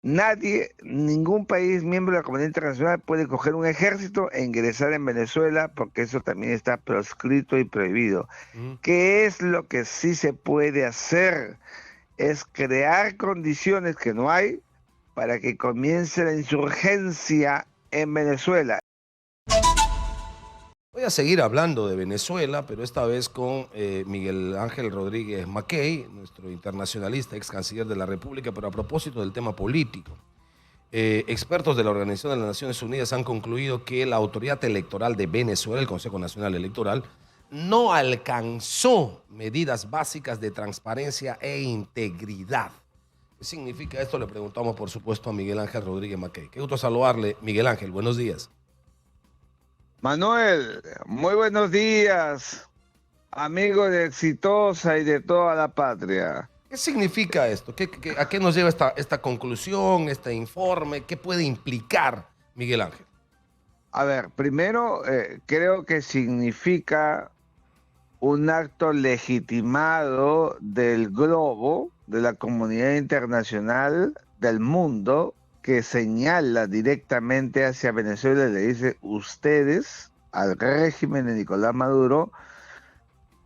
Nadie, ningún país miembro de la comunidad internacional puede coger un ejército e ingresar en Venezuela porque eso también está proscrito y prohibido. Ujú. ¿Qué es lo que sí se puede hacer? Es crear condiciones que no hay para que comience la insurgencia en Venezuela. Voy a seguir hablando de Venezuela, pero esta vez con Miguel Ángel Rodríguez Mackey, nuestro internacionalista, ex canciller de la República, pero a propósito del tema político. Expertos de la Organización de las Naciones Unidas han concluido que la autoridad electoral de Venezuela, el Consejo Nacional Electoral, no alcanzó medidas básicas de transparencia e integridad. ¿Qué significa esto? Le preguntamos, por supuesto, a Miguel Ángel Rodríguez Mackey. Qué gusto saludarle, Miguel Ángel. Buenos días. Manuel, muy buenos días, amigo de Exitosa y de toda la patria. ¿Qué significa esto? A qué nos lleva esta conclusión, este informe? ¿Qué puede implicar, Miguel Ángel? A ver, primero creo que significa un acto legitimado del globo, de la comunidad internacional, del mundo, que señala directamente hacia Venezuela y le dice, ustedes, al régimen de Nicolás Maduro,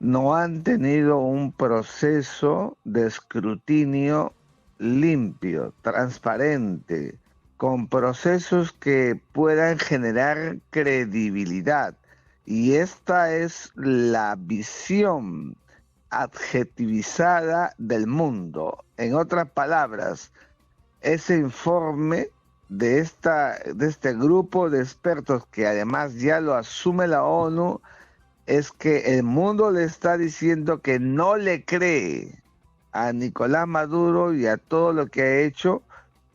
no han tenido un proceso de escrutinio limpio, transparente, con procesos que puedan generar credibilidad. Y esta es la visión adjetivizada del mundo. En otras palabras, ese informe de este grupo de expertos que además ya lo asume la ONU, es que el mundo le está diciendo que no le cree a Nicolás Maduro y a todo lo que ha hecho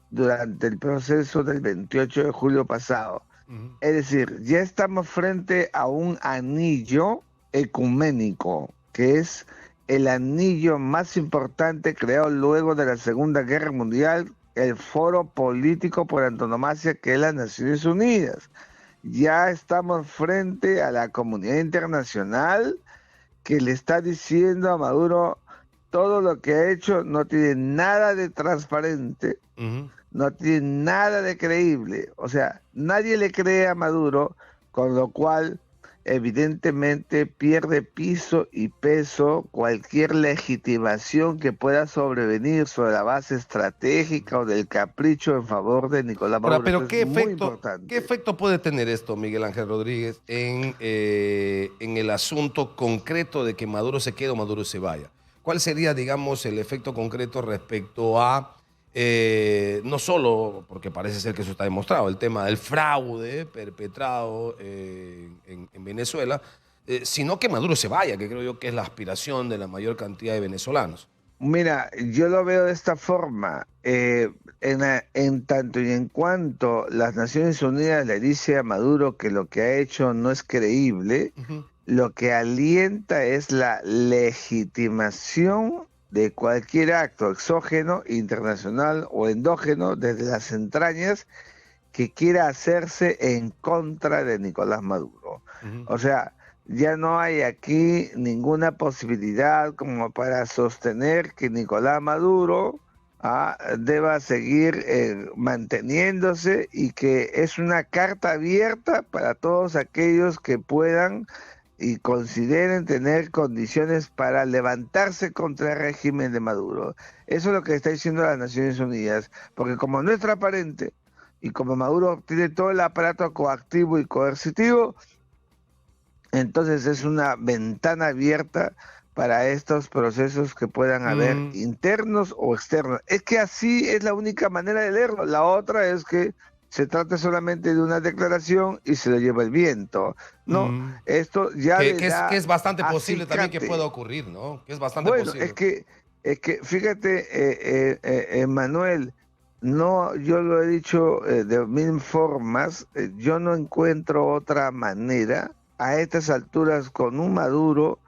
durante el proceso del 28 de julio pasado. Ujú. Es decir, ya estamos frente a un anillo ecuménico, que es el anillo más importante creado luego de la Segunda Guerra Mundial, el foro político por antonomasia que es las Naciones Unidas. Ya estamos frente a la comunidad internacional que le está diciendo a Maduro todo lo que ha hecho no tiene nada de transparente, Ujú. no tiene nada de creíble. O sea, nadie le cree a Maduro, con lo cual evidentemente pierde piso y peso cualquier legitimación que pueda sobrevenir sobre la base estratégica o del capricho en favor de Nicolás Ahora, Maduro. Esto pero es muy qué importante. efecto puede tener esto, Miguel Ángel Rodríguez, en el asunto concreto de que Maduro se quede o Maduro se vaya? ¿Cuál sería, digamos, el efecto concreto respecto a, no solo, porque parece ser que eso está demostrado, el tema del fraude perpetrado en Venezuela, sino que Maduro se vaya, que creo yo que es la aspiración de la mayor cantidad de venezolanos? Mira, yo lo veo de esta forma. En tanto y en cuanto las Naciones Unidas le dice a Maduro que lo que ha hecho no es creíble, Ujú. lo que alienta es la legitimación de cualquier acto exógeno, internacional o endógeno desde las entrañas que quiera hacerse en contra de Nicolás Maduro. Ujú. O sea, ya no hay aquí ninguna posibilidad como para sostener que Nicolás Maduro deba seguir manteniéndose y que es una carta abierta para todos aquellos que puedan y consideren tener condiciones para levantarse contra el régimen de Maduro. Eso es lo que está diciendo las Naciones Unidas, porque como no es transparente, y como Maduro tiene todo el aparato coactivo y coercitivo, entonces es una ventana abierta para estos procesos que puedan haber Mm. internos o externos. Es que así es la única manera de leerlo. La otra es que se trata solamente de una declaración y se lo lleva el viento. No, Mm. esto ya le Que da es bastante posible también que pueda acicate. ocurrir, ¿no? Que es bastante Bueno, posible. es que fíjate, Manuel, no, yo lo he dicho de mil formas, yo no encuentro otra manera a estas alturas con un Maduro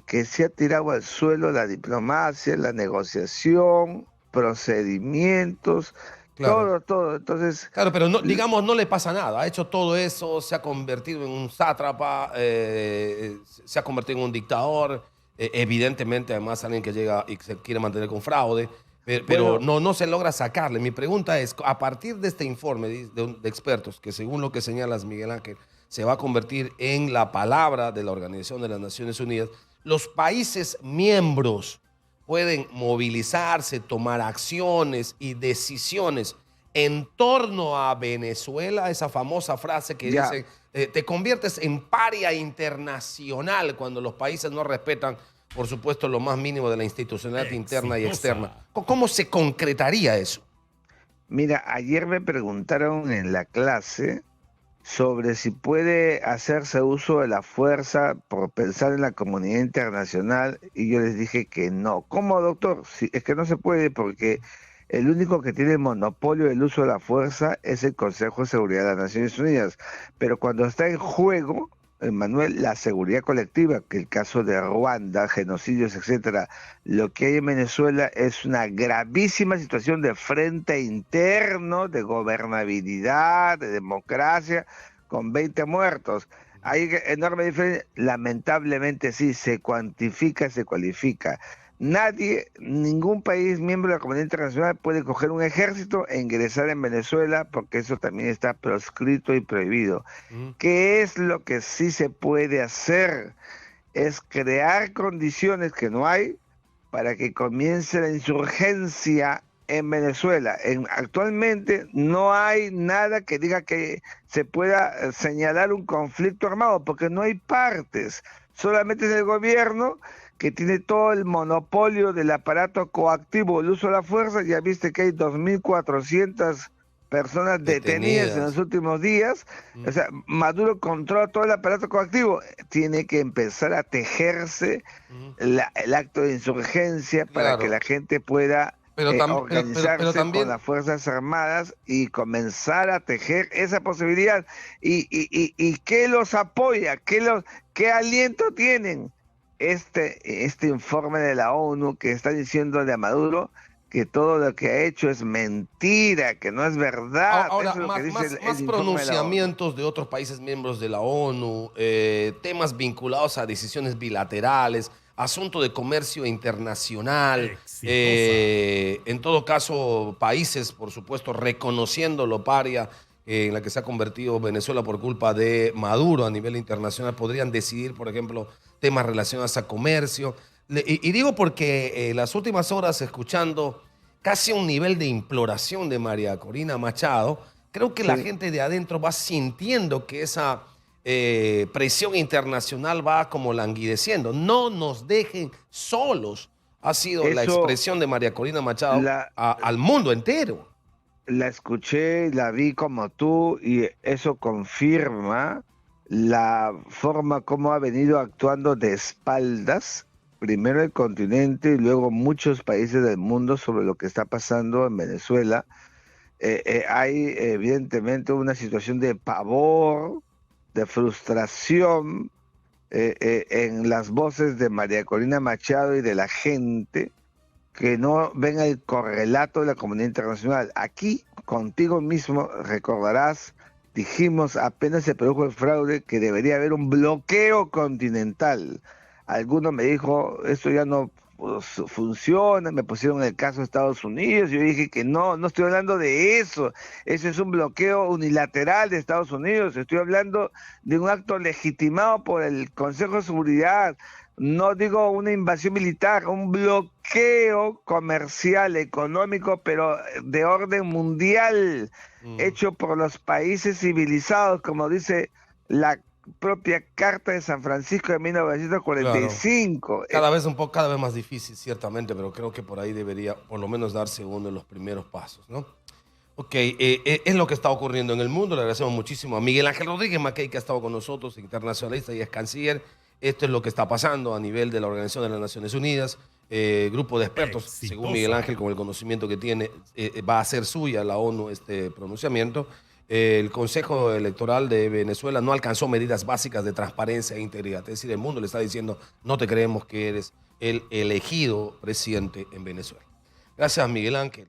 que se ha tirado al suelo la diplomacia, la negociación, procedimientos, Claro. todo, todo. Entonces, Claro, pero no, digamos, no le pasa nada. Ha hecho todo eso, se ha convertido en un sátrapa, se ha convertido en un dictador. Evidentemente, además, alguien que llega y se quiere mantener con fraude. Pero no se logra sacarle. Mi pregunta es, a partir de este informe de expertos, que según lo que señalas, Miguel Ángel, se va a convertir en la palabra de la Organización de las Naciones Unidas, los países miembros pueden movilizarse, tomar acciones y decisiones en torno a Venezuela, esa famosa frase que dice, te conviertes en paria internacional cuando los países no respetan, por supuesto, lo más mínimo de la institucionalidad interna y externa. ¿Cómo se concretaría eso? Mira, ayer me preguntaron en la clase sobre si puede hacerse uso de la fuerza por pensar en la comunidad internacional, y yo les dije que no. ¿Cómo, doctor? Sí, es que no se puede, porque el único que tiene el monopolio del uso de la fuerza es el Consejo de Seguridad de las Naciones Unidas. Pero cuando está en juego, Manuel, la seguridad colectiva, que el caso de Ruanda, genocidios, etcétera, lo que hay en Venezuela es una gravísima situación de frente interno, de gobernabilidad, de democracia, con 20 muertos. Hay enorme diferencia. Lamentablemente sí, se cuantifica, se cualifica. Nadie, ningún país miembro de la comunidad internacional puede coger un ejército e ingresar en Venezuela, porque eso también está proscrito y prohibido. ¿Qué es lo que sí se puede hacer? Es crear condiciones que no hay para que comience la insurgencia en Venezuela. Actualmente no hay nada que diga que se pueda señalar un conflicto armado, porque no hay partes. Solamente es el gobierno que tiene todo el monopolio del aparato coactivo, el uso de la fuerza. Ya viste que hay 2.400 personas detenidas en los últimos días. O sea, Maduro controla todo el aparato coactivo. Tiene que empezar a tejerse el acto de insurgencia para que la gente pueda organizarse con las Fuerzas Armadas y comenzar a tejer esa posibilidad. ¿Y qué los apoya? ¿Qué aliento tienen? Este informe de la ONU que está diciéndole a Maduro que todo lo que ha hecho es mentira, que no es verdad. Ahora, eso es lo que dice más pronunciamientos de otros países miembros de la ONU, temas vinculados a decisiones bilaterales, asunto de comercio internacional, en todo caso, países, por supuesto, reconociendo lo paria en la que se ha convertido Venezuela por culpa de Maduro a nivel internacional, podrían decidir, por ejemplo, temas relacionados a comercio. Y digo porque las últimas horas, escuchando casi un nivel de imploración de María Corina Machado, creo que la gente de adentro va sintiendo que esa presión internacional va como languideciendo. No nos dejen solos, ha sido la expresión de María Corina Machado al mundo entero. La escuché, la vi como tú, y eso confirma la forma como ha venido actuando de espaldas, primero el continente y luego muchos países del mundo, sobre lo que está pasando en Venezuela. Hay evidentemente una situación de pavor, de frustración en las voces de María Corina Machado y de la gente, que no ven el correlato de la comunidad internacional. Aquí, contigo mismo, recordarás, dijimos apenas se produjo el fraude que debería haber un bloqueo continental. Alguno me dijo, esto ya no funciona, me pusieron el caso de Estados Unidos. Yo dije que no estoy hablando de eso. Ese es un bloqueo unilateral de Estados Unidos. Estoy hablando de un acto legitimado por el Consejo de Seguridad. No digo una invasión militar, un bloqueo comercial, económico, pero de orden mundial, hecho por los países civilizados, como dice la propia Carta de San Francisco de 1945. Claro. Cada vez más difícil, ciertamente, pero creo que por ahí debería por lo menos darse uno de los primeros pasos, ¿no? Ok, es lo que está ocurriendo en el mundo. Le agradecemos muchísimo a Miguel Ángel Rodríguez Mackey, que ha estado con nosotros, internacionalista y ex canciller. Esto es lo que está pasando a nivel de la Organización de las Naciones Unidas. Grupo de expertos, según Miguel Ángel, con el conocimiento que tiene, va a hacer suya la ONU este pronunciamiento. El Consejo Electoral de Venezuela no alcanzó medidas básicas de transparencia e integridad. Es decir, el mundo le está diciendo, no te creemos que eres el elegido presidente en Venezuela. Gracias, Miguel Ángel.